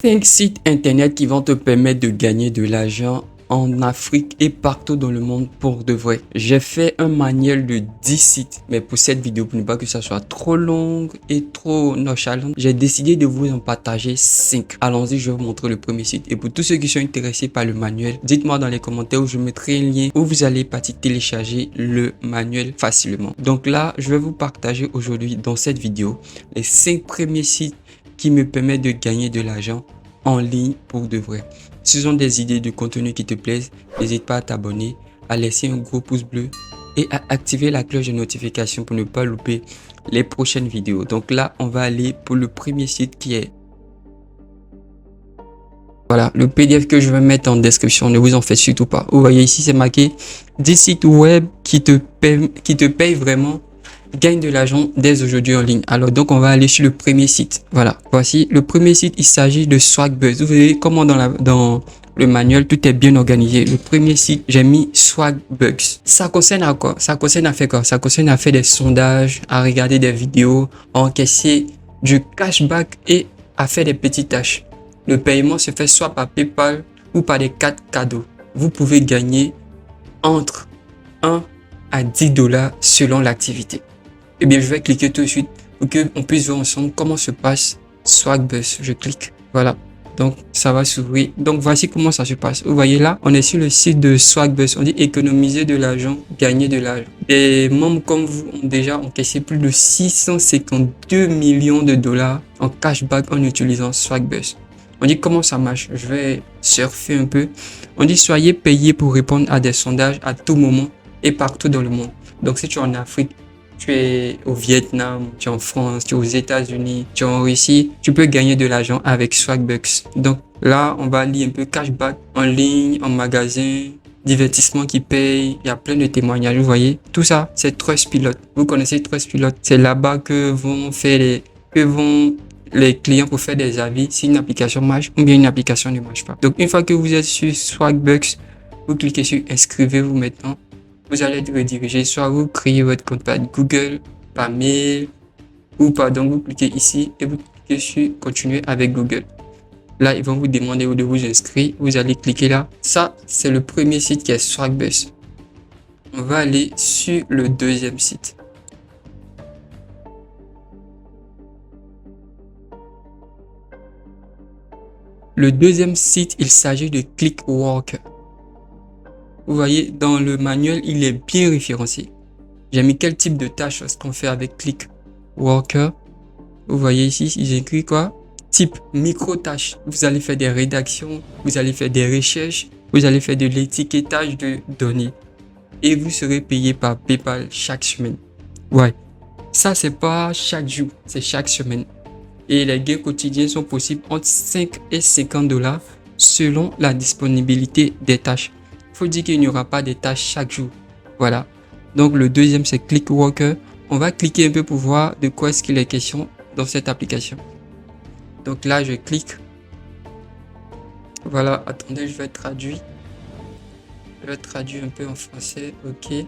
5 sites internet qui vont te permettre de gagner de l'argent en Afrique et partout dans le monde pour de vrai. J'ai fait un manuel de 10 sites, mais pour cette vidéo, pour ne pas que ça soit trop long et trop nonchalant, j'ai décidé de vous en partager 5. Allons-y, je vais vous montrer le premier site. Et pour tous ceux qui sont intéressés par le manuel, dites-moi dans les commentaires où je mettrai un lien où vous allez partir télécharger le manuel facilement. Donc là, je vais vous partager aujourd'hui dans cette vidéo les 5 premiers sites qui me permettent de gagner de l'argent en ligne pour de vrai. Si ce sont des idées de contenu qui te plaisent, n'hésite pas à t'abonner, à laisser un gros pouce bleu et à activer la cloche de notification pour ne pas louper les prochaines vidéos. Donc là, on va aller pour le premier site qui est... Voilà, le PDF que je vais mettre en description, ne vous en faites surtout pas. Vous voyez ici, c'est marqué 10 sites web qui te payent vraiment, gagne de l'argent dès aujourd'hui en ligne. Alors donc on va aller sur le premier site. Voilà, voici le premier site. Il s'agit de Swagbucks. Vous voyez comment dans le manuel tout est bien organisé. Le premier site, j'ai mis Swagbucks. Ça concerne à quoi? Ça concerne à faire quoi? Ça concerne à faire des sondages, à regarder des vidéos, à encaisser du cashback et à faire des petites tâches. Le paiement se fait soit par PayPal ou par des cartes cadeaux. Vous pouvez gagner entre 1 à 10 $ selon l'activité. Eh bien, je vais cliquer tout de suite pour qu'on puisse voir ensemble comment se passe Swagbucks. Je clique. Voilà. Donc, ça va s'ouvrir. Donc, voici comment ça se passe. Vous voyez là, on est sur le site de Swagbucks. On dit économiser de l'argent, gagner de l'argent. Des membres comme vous ont déjà encaissé plus de 652 millions de $ en cashback en utilisant Swagbucks. On dit comment ça marche. Je vais surfer un peu. On dit soyez payé pour répondre à des sondages à tout moment et partout dans le monde. Donc, si tu es en Afrique, tu es au Vietnam, tu es en France, tu es aux États-Unis, tu es en Russie, tu peux gagner de l'argent avec Swagbucks. Donc là, on va lire un peu cashback en ligne, en magasin, divertissement qui paye. Il y a plein de témoignages, vous voyez. Tout ça, c'est Trustpilot. Vous connaissez Trustpilot. C'est là-bas que vont les clients pour faire des avis si une application marche ou bien une application ne marche pas. Donc une fois que vous êtes sur Swagbucks, vous cliquez sur inscrivez-vous maintenant. Vous allez être redirigé, soit vous créez votre compte par Google, par mail, ou pardon, vous cliquez ici et vous cliquez sur continuer avec Google. Là, ils vont vous demander de vous inscrire. Vous allez cliquer là. Ça, c'est le premier site qui est Swagbucks. On va aller sur le deuxième site. Le deuxième site, il s'agit de Clickworker. Vous voyez, dans le manuel, il est bien référencé. J'ai mis quel type de tâches est-ce qu'on fait avec Clickworker. Vous voyez ici, ils écrit quoi? Type micro-tâches. Vous allez faire des rédactions, vous allez faire des recherches, vous allez faire de l'étiquetage de données. Et vous serez payé par PayPal chaque semaine. Ouais, ça c'est pas chaque jour, c'est chaque semaine. Et les gains quotidiens sont possibles entre 5 et 50 $ selon la disponibilité des tâches. Il faut dire qu'il n'y aura pas de tâches chaque jour. Voilà. Donc le deuxième c'est Clickworker. On va cliquer un peu pour voir de quoi est-ce qu'il est question dans cette application. Donc là je clique. Voilà, attendez, je vais traduire. Je vais traduire un peu en français. Ok.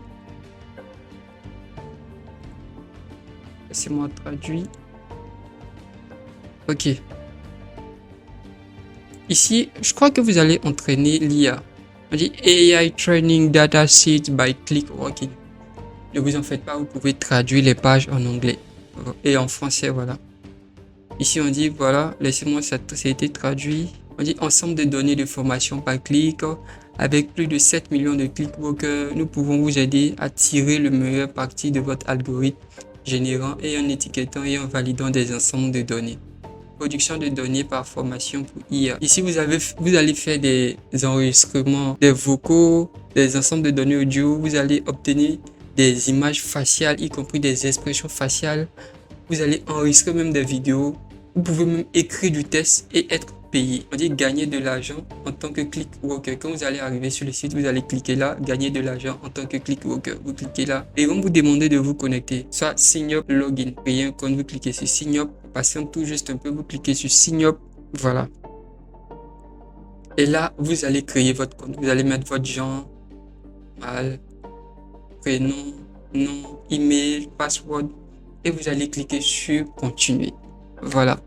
Laissez-moi traduire. Ok. Ici, je crois que vous allez entraîner l'IA. On dit AI Training Data Sheet by Clickworker. Ne vous en faites pas, vous pouvez traduire les pages en anglais et en français, voilà. Ici, on dit, voilà, laissez-moi, ça a été traduit. On dit ensemble de données de formation par clic. Avec plus de 7 millions de Clickworker, nous pouvons vous aider à tirer le meilleur parti de votre algorithme, générant et en étiquetant et en validant des ensembles de données. Production de données par formation pour IA. Ici, vous allez faire des enregistrements, des vocaux, des ensembles de données audio. Vous allez obtenir des images faciales, y compris des expressions faciales. Vous allez enregistrer même des vidéos. Vous pouvez même écrire du texte et être payé. On dit gagner de l'argent en tant que Clickworker. Quand vous allez arriver sur le site, vous allez cliquer là, gagner de l'argent en tant que Clickworker. Vous cliquez là et ils vont vous demander de vous connecter. Soit sign up, login. Créer un compte, vous cliquez sur sign up. Patiente tout juste un peu, vous cliquez sur sign up. Voilà. Et là, vous allez créer votre compte. Vous allez mettre votre genre, mal, prénom, nom, email, password. Et vous allez cliquer sur continuer. Voilà.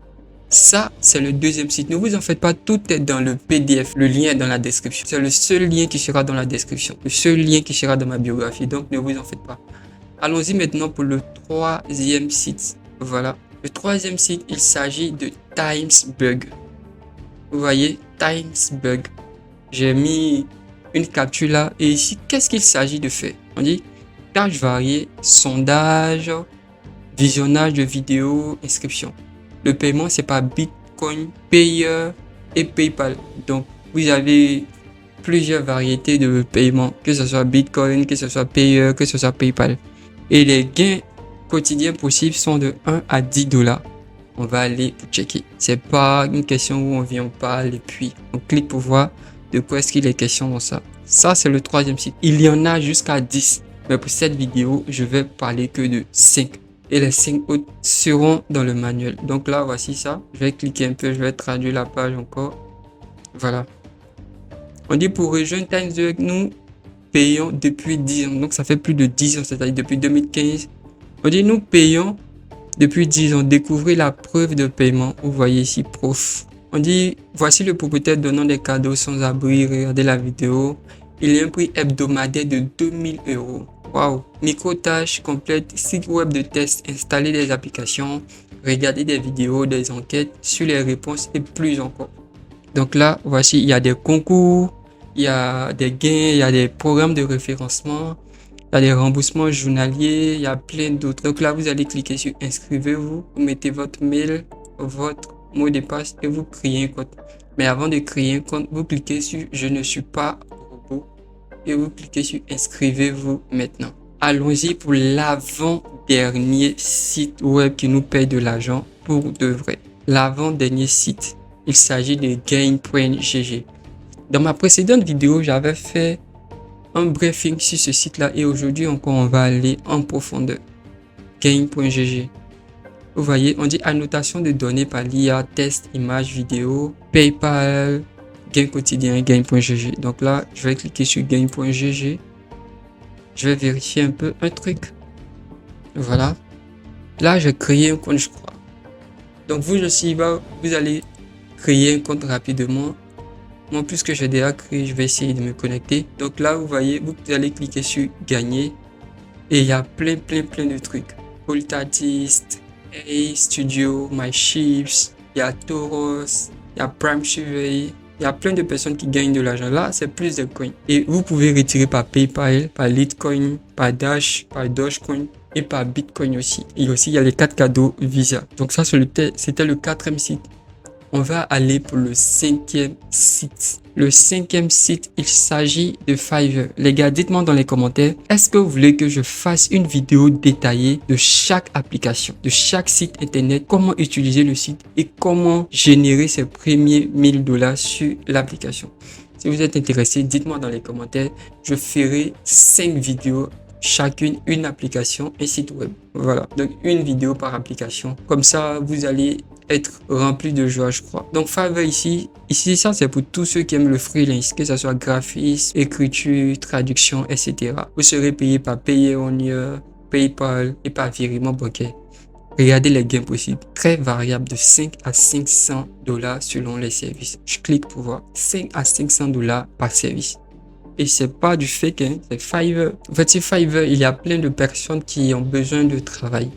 Ça, c'est le deuxième site. Ne vous en faites pas, tout est dans le PDF. Le lien est dans la description. C'est le seul lien qui sera dans la description. Le seul lien qui sera dans ma biographie. Donc, ne vous en faites pas. Allons-y maintenant pour le troisième site. Voilà. Le troisième site, il s'agit de Timesbug. Vous voyez, Timesbug. J'ai mis une capture là. Et ici, qu'est-ce qu'il s'agit de faire? On dit tâches variées, sondage, visionnage de vidéos, inscription. Le paiement, c'est par Bitcoin, Payer et PayPal. Donc, vous avez plusieurs variétés de paiement, que ce soit Bitcoin, que ce soit Payer, que ce soit PayPal. Et les gains quotidiens possibles sont de 1 à 10 $. On va aller pour checker. C'est pas une question où on vient, on parle et puis on clique pour voir de quoi est-ce qu'il est question dans ça. Ça, c'est le troisième site. Il y en a jusqu'à 10. Mais pour cette vidéo, je vais parler que de 5. Et les 5 autres seront dans le manuel. Donc là, voici ça. Je vais cliquer un peu, je vais traduire la page encore. Voilà. On dit pour rejoindre Timesbug, nous payons depuis 10 ans. Donc ça fait plus de 10 ans, c'est-à-dire depuis 2015. On dit nous payons depuis 10 ans. Découvrez la preuve de paiement. Vous voyez ici, prof. On dit voici le propriétaire donnant des cadeaux sans abri. Regardez la vidéo. Il y a un prix hebdomadaire de 2000 €. Waouh! Micro-tâches complètes, site web de test, installer des applications, regarder des vidéos, des enquêtes sur les réponses et plus encore. Donc là, voici, il y a des concours, il y a des gains, il y a des programmes de référencement, il y a des remboursements journaliers, il y a plein d'autres. Donc là, vous allez cliquer sur inscrivez-vous, vous mettez votre mail, votre mot de passe et vous créez un compte. Mais avant de créer un compte, vous cliquez sur je ne suis pas robot et vous cliquez sur inscrivez-vous maintenant. Allons-y pour l'avant-dernier site web qui nous paye de l'argent pour de vrai. L'avant-dernier site, il s'agit de Gain.gg. Dans ma précédente vidéo, j'avais fait un briefing sur ce site-là et aujourd'hui encore, on va aller en profondeur. Gain.gg. Vous voyez, on dit annotation de données par l'IA, test, image, vidéo, PayPal, gain quotidien, Gain.gg. Donc là, je vais cliquer sur Gain.gg. Je vais vérifier un peu un truc. Voilà. Là, j'ai créé un compte, je crois. Donc, vous aussi, vous allez créer un compte rapidement. Moi, puisque j'ai déjà créé, je vais essayer de me connecter. Donc là, vous voyez, vous allez cliquer sur gagner. Et il y a plein de trucs. Ultatist, A-Studio, My Chips, il y a Toros, il y a Prime Survey. Il y a plein de personnes qui gagnent de l'argent. Là, c'est plus de coins. Et vous pouvez retirer par PayPal, par Litecoin, par Dash, par Dogecoin et par Bitcoin aussi. Et aussi, il y a les 4 cadeaux Visa. Donc ça, c'était le 4e site. On va aller pour le 5e site. Le 5e site, il s'agit de Fiverr. Les gars, dites-moi dans les commentaires, est-ce que vous voulez que je fasse une vidéo détaillée de chaque application, de chaque site internet, comment utiliser le site et comment générer ses premiers 1000 $ sur l'application? Si vous êtes intéressé, dites-moi dans les commentaires. Je ferai 5 vidéos, chacune une application et site web. Voilà, donc une vidéo par application. Comme ça, vous allez être rempli de joie, je crois. Donc Fiverr ici ça c'est pour tous ceux qui aiment le freelance, que ce soit graphisme, écriture, traduction, etc. Vous serez payé par Payeonier, PayPal et par virement bancaire. Regardez les gains possibles, très variables de 5 à 500 $ selon les services. Je clique pour voir 5 à 500 $ par service. Et c'est pas du fake, hein, c'est Fiverr. En fait, c'est Fiverr, il y a plein de personnes qui ont besoin de travail,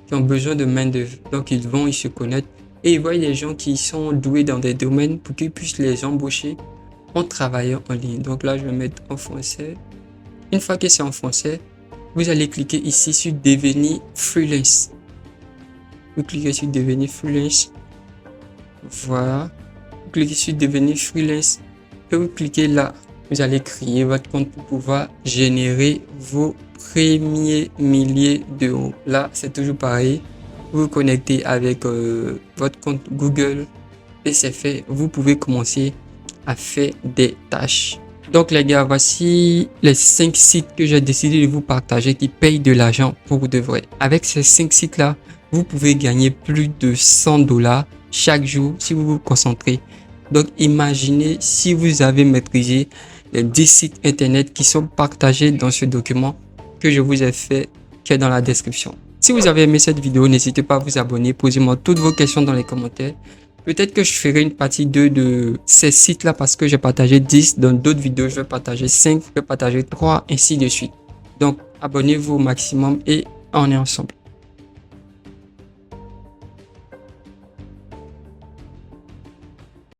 qui ont besoin de main-d'œuvre. Donc, ils se connectent et ils voient les gens qui sont doués dans des domaines pour qu'ils puissent les embaucher en travaillant en ligne. Donc là, je vais mettre en français. Une fois que c'est en français, vous allez cliquer ici sur devenir freelance. Vous cliquez sur devenir freelance. Voilà. Vous cliquez sur devenir freelance et vous cliquez là. Vous allez créer votre compte pour pouvoir générer vos premiers milliers d'euros. Là, c'est toujours pareil. Vous vous connectez avec votre compte Google et c'est fait. Vous pouvez commencer à faire des tâches. Donc les gars, voici les 5 sites que j'ai décidé de vous partager qui payent de l'argent pour de vrai. Avec ces 5 sites-là, vous pouvez gagner plus de 100 $ chaque jour si vous vous concentrez. Donc imaginez si vous avez maîtrisé les 10 sites internet qui sont partagés dans ce document que je vous ai fait, qui est dans la description. Si vous avez aimé cette vidéo, n'hésitez pas à vous abonner. Posez-moi toutes vos questions dans les commentaires. Peut-être que je ferai une partie 2 de ces sites-là parce que j'ai partagé 10. Dans d'autres vidéos, je vais partager 5, je vais partager 3, ainsi de suite. Donc, abonnez-vous au maximum et on est ensemble.